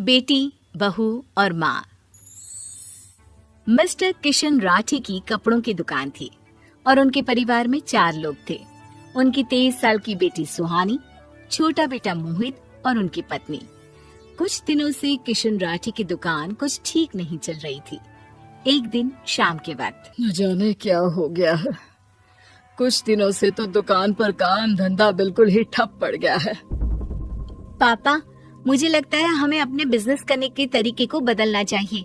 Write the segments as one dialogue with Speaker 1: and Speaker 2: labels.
Speaker 1: बेटी, बहू और माँ। मिस्टर किशन राठी की कपड़ों की दुकान थी और उनके परिवार में 4 लोग थे। उनकी 23 साल की बेटी सुहानी, छोटा बेटा मोहित और उनकी पत्नी। कुछ दिनों से किशन राठी की दुकान कुछ ठीक नहीं चल रही थी। एक दिन शाम के वक्त,
Speaker 2: न जाने क्या हो गया है, कुछ दिनों से तो दुकान पर काम धंधा बिल्कुल ही ठप पड़ गया है।
Speaker 1: पापा, मुझे लगता है हमें अपने बिजनेस करने के तरीके को बदलना चाहिए।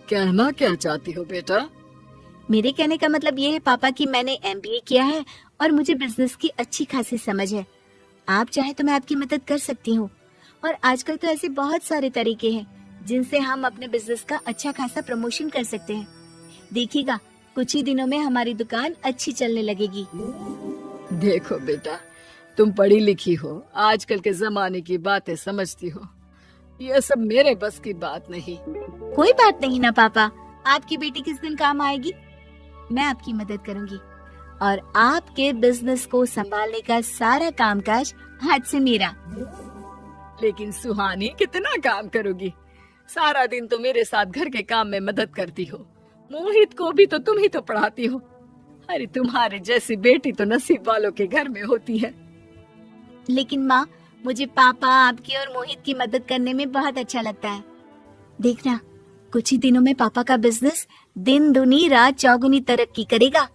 Speaker 2: कहना क्या चाहती हो बेटा?
Speaker 1: मेरे कहने का मतलब ये है पापा कि मैंने MBA किया है और मुझे बिजनेस की अच्छी खासी समझ है। आप चाहे तो मैं आपकी मदद कर सकती हूँ। और आजकल तो ऐसे बहुत सारे तरीके हैं जिनसे हम अपने बिजनेस का अच्छा खासा प्रमोशन कर सकते हैं। देखिएगा, कुछ ही दिनों में हमारी दुकान अच्छी चलने लगेगी।
Speaker 2: देखो बेटा, तुम पढ़ी लिखी हो, आजकल के जमाने की बातें समझती हो। ये सब मेरे बस की बात नहीं।
Speaker 1: कोई बात नहीं ना पापा, आपकी बेटी किस दिन काम आएगी, मैं आपकी मदद करूंगी और आपके बिजनेस को संभालने का सारा कामकाज हाथ से मेरा।
Speaker 2: लेकिन सुहानी, कितना काम करोगी? सारा दिन तो मेरे साथ घर के काम में मदद करती हो। मोहित को भी तो तुम ही तो पढ़ाती हो। अरे तुम्हारे जैसी बेटी तो नसीब वालों के घर में होती है।
Speaker 1: लेकिन माँ, मुझे पापा, आपकी और मोहित की मदद करने में बहुत अच्छा लगता है। देखना, कुछ ही दिनों में पापा का बिजनेस दिन दुनी रात चौगुनी तरक्की करेगा।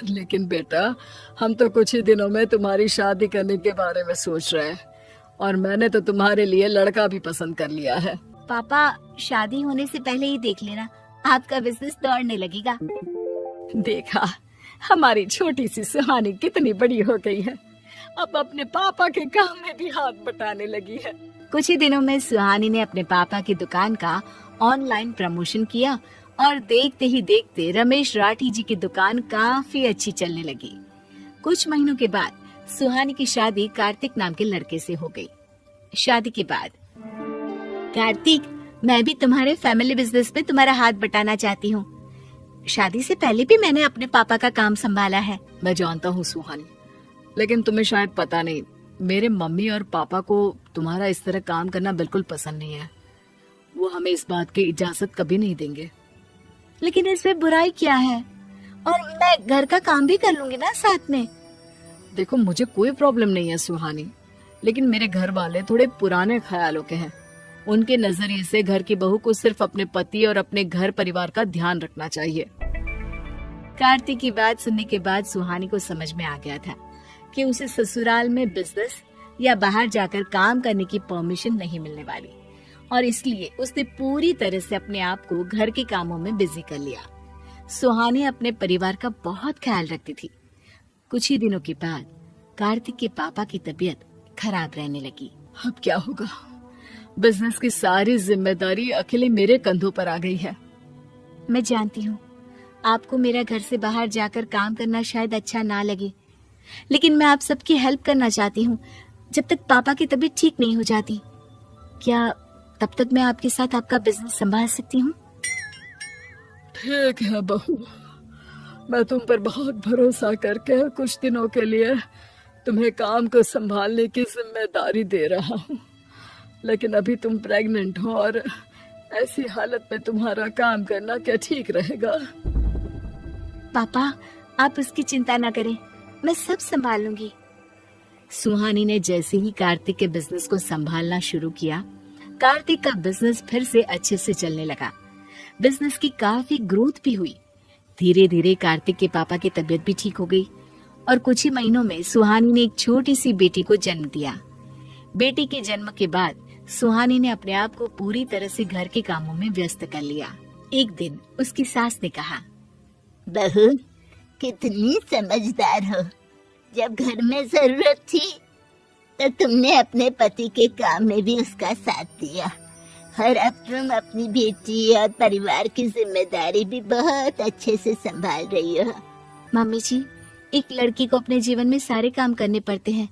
Speaker 2: लेकिन बेटा, हम तो कुछ ही दिनों में तुम्हारी शादी करने के बारे में सोच रहे हैं और मैंने तो तुम्हारे लिए लड़का भी पसंद कर लिया है।
Speaker 1: पापा, शादी होने से पहले ही देख लेना, आपका बिजनेस दौड़ने लगेगा।
Speaker 2: देखा, हमारी छोटी सी सुहानी कितनी बड़ी हो गई है, अब अपने पापा के काम में भी हाथ बटाने लगी है।
Speaker 1: कुछ ही दिनों में सुहानी ने अपने पापा की दुकान का ऑनलाइन प्रमोशन किया और देखते ही देखते रमेश राठी जी की दुकान काफी अच्छी चलने लगी। कुछ महीनों के बाद सुहानी की शादी कार्तिक नाम के लड़के से हो गई। शादी के बाद, कार्तिक, मैं भी तुम्हारे फैमिली बिजनेस में तुम्हारा हाथ बटाना चाहती हूँ। शादी से पहले भी मैंने अपने पापा का काम संभाला है।
Speaker 2: मैं जानता हूँ सुहानी, लेकिन तुम्हें शायद पता नहीं, मेरे मम्मी और पापा को तुम्हारा इस तरह काम करना बिल्कुल पसंद नहीं है। वो हमें इस बात की इजाजत कभी नहीं देंगे।
Speaker 1: लेकिन इसमें बुराई क्या है? और मैं घर का काम भी कर लूंगी ना साथ में।
Speaker 2: देखो, मुझे कोई प्रॉब्लम नहीं है सुहानी, लेकिन मेरे घर वाले थोड़े पुराने ख्यालों के हैं। उनके नजरिए से घर की बहू को सिर्फ अपने पति और अपने घर परिवार का ध्यान रखना चाहिए।
Speaker 1: कार्तिक की बात सुनने के बाद सुहानी को समझ में आ गया था कि उसे ससुराल में बिजनेस या बाहर जाकर काम करने की परमिशन नहीं मिलने वाली और इसलिए उसने पूरी तरह से अपने आप को घर के कामों में बिजी कर लिया। सुहानी अपने परिवार का बहुत ख्याल रखती थी। कुछ ही दिनों के बाद कार्तिक के पापा की तबीयत खराब रहने लगी।
Speaker 2: अब क्या होगा? बिजनेस की सारी जिम्मेदारी अकेले मेरे कंधों पर आ गई है।
Speaker 1: मैं जानती हूँ आपको मेरा घर से बाहर जाकर काम करना शायद अच्छा ना लगे, लेकिन मैं आप सबकी हेल्प करना चाहती हूँ जब तक पापा की तबीयत ठीक नहीं हो जाती। क्या तब तक मैं आपके साथ आपका बिजनेस संभाल सकती हूँ?
Speaker 2: ठीक है बहू, मैं तुम पर बहुत भरोसा करके कुछ दिनों के लिए तुम्हें काम को संभालने की जिम्मेदारी दे रहा हूँ, लेकिन अभी तुम प्रेग्नेंट हो और ऐसी हालत में तुम्हारा काम करना क्या ठीक रहेगा?
Speaker 1: पापा, आप उसकी चिंता ना करें, मैं सब संभाल लूंगी। सुहानी ने जैसे ही कार्तिक के बिजनेस को संभालना शुरू किया, कार्तिक का बिजनेस फिर से अच्छे से चलने लगा। बिजनेस की काफी ग्रोथ भी हुई। धीरे धीरे कार्तिक के पापा की तबीयत भी ठीक हो गई और कुछ ही महीनों में सुहानी ने एक छोटी सी बेटी को जन्म दिया। बेटी के जन्म के बाद सुहानी ने अपने आप को पूरी तरह से घर के कामों में व्यस्त कर लिया। एक दिन उसकी सास ने कहा,
Speaker 3: बहू, कितनी समझदार हो। जब घर में जरूरत थी तो तुमने अपने पति के काम में भी उसका साथ दिया और अब तुम अपनी बेटी और परिवार की जिम्मेदारी भी बहुत अच्छे से संभाल रही हो।
Speaker 1: मम्मी जी, एक लड़की को अपने जीवन में सारे काम करने पड़ते हैं,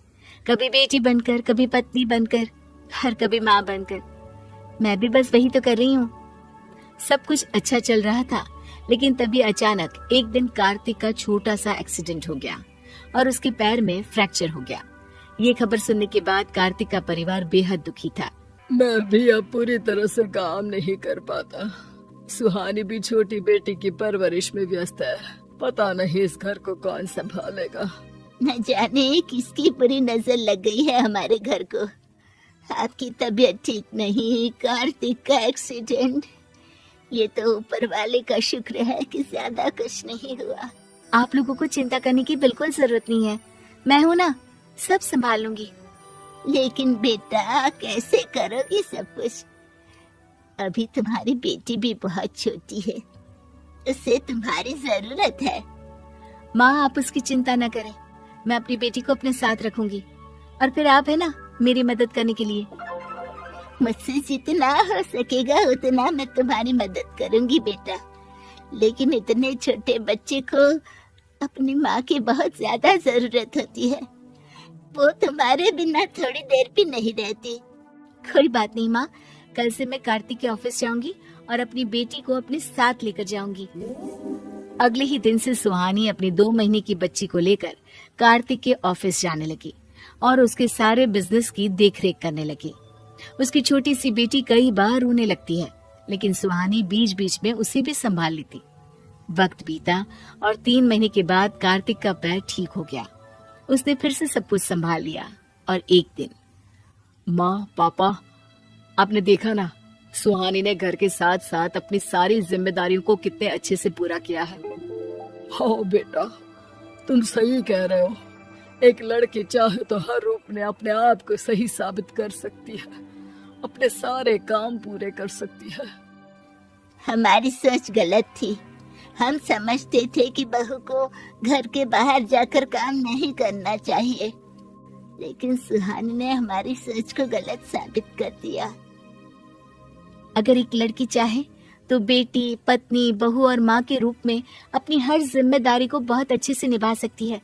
Speaker 1: कभी बेटी बनकर, कभी पत्नी बनकर और कभी माँ बनकर। मैं भी बस वही तो कर रही हूँ। सब कुछ अच्छा चल रहा था, लेकिन तभी अचानक एक दिन कार्तिक का छोटा सा एक्सीडेंट हो गया और उसके पैर में फ्रैक्चर हो गया। ये खबर सुनने के बाद कार्तिक का परिवार बेहद दुखी था।
Speaker 2: मैं भी अब पूरी तरह से काम नहीं कर पाता। सुहानी भी छोटी बेटी की परवरिश में व्यस्त है। पता नहीं इस घर को कौन संभालेगा।
Speaker 3: न जाने किसकी बुरी नजर लग गई है हमारे घर को। आपकी तबीयत ठीक नहीं, कार्तिक का एक्सीडेंट, ये तो ऊपर वाले का शुक्र है कि ज्यादा कुछ नहीं हुआ।
Speaker 1: आप लोगों को चिंता करने की बिल्कुल जरूरत नहीं है, मैं हूँ ना, सब संभाल लूंगी।
Speaker 3: लेकिन बेटा कैसे करोगी सब कुछ? अभी तुम्हारी बेटी भी बहुत छोटी है, उसे तुम्हारी जरूरत है।
Speaker 1: माँ आप उसकी चिंता न करें, मैं अपनी बेटी को अपने साथ रखूंगी। और फिर आप है ना मेरी मदद करने के लिए।
Speaker 3: मुझसे जितना हो सकेगा उतना मैं तुम्हारी मदद करूंगी बेटा, लेकिन इतने छोटे बच्चे को अपनी माँ की बहुत ज्यादा जरूरत होती है। वो तुम्हारे बिना थोड़ी देर भी नहीं रहती।
Speaker 1: कोई बात नहीं माँ, कल से मैं कार्तिक के ऑफिस जाऊंगी और अपनी बेटी को अपने साथ लेकर जाऊंगी। अगले ही दिन से सुहानी अपनी 2 महीने की बच्ची को लेकर कार्तिक के ऑफिस जाने लगी और उसके सारे बिजनेस की देखरेख करने लगी। उसकी छोटी सी बेटी कई बार रोने लगती है, लेकिन सुहानी बीच बीच में उसे भी संभाल लेती। वक्त बीता और 3 महीने के बाद कार्तिक का पैर ठीक हो गया। उसने फिर से सब कुछ संभाल लिया और एक दिन,
Speaker 2: माँ पापा, आपने देखा ना, सुहानी ने घर के साथ साथ अपनी सारी जिम्मेदारियों को कितने अच्छे से पूरा किया है। हाँ बेटा, तुम सही कह रहे हो। एक लड़की चाहे तो हर रूप में अपने आप को सही साबित कर सकती है, अपने सारे काम पूरे कर सकती है।
Speaker 3: हमारी सोच गलत थी। हम समझते थे कि बहू को घर के बाहर जाकर काम नहीं करना चाहिए, लेकिन सुहानी ने हमारी सोच को गलत साबित कर दिया।
Speaker 1: अगर एक लड़की चाहे तो बेटी, पत्नी, बहू और माँ के रूप में अपनी हर जिम्मेदारी को बहुत अच्छे से निभा सकती है।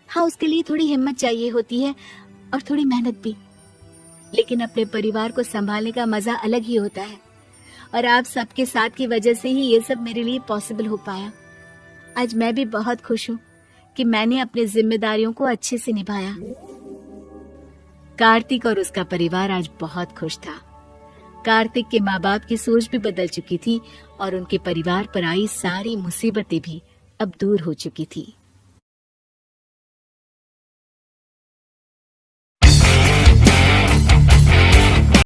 Speaker 1: हाँ, उसके लिए थोड़ी हिम्मत चाहिए होती है और थोड़ी मेहनत भी, लेकिन अपने परिवार को संभालने का मजा अलग ही होता है। और आप सबके साथ की वजह से ही ये सब मेरे लिए पॉसिबल हो पाया। आज मैं भी बहुत खुश हूँ कि मैंने अपनी जिम्मेदारियों को अच्छे से निभाया। कार्तिक और उसका परिवार आज बहुत खुश था। कार्तिक के माँ बाप की सोच भी बदल चुकी थी और उनके परिवार पर आई सारी मुसीबतें भी अब दूर हो चुकी थी।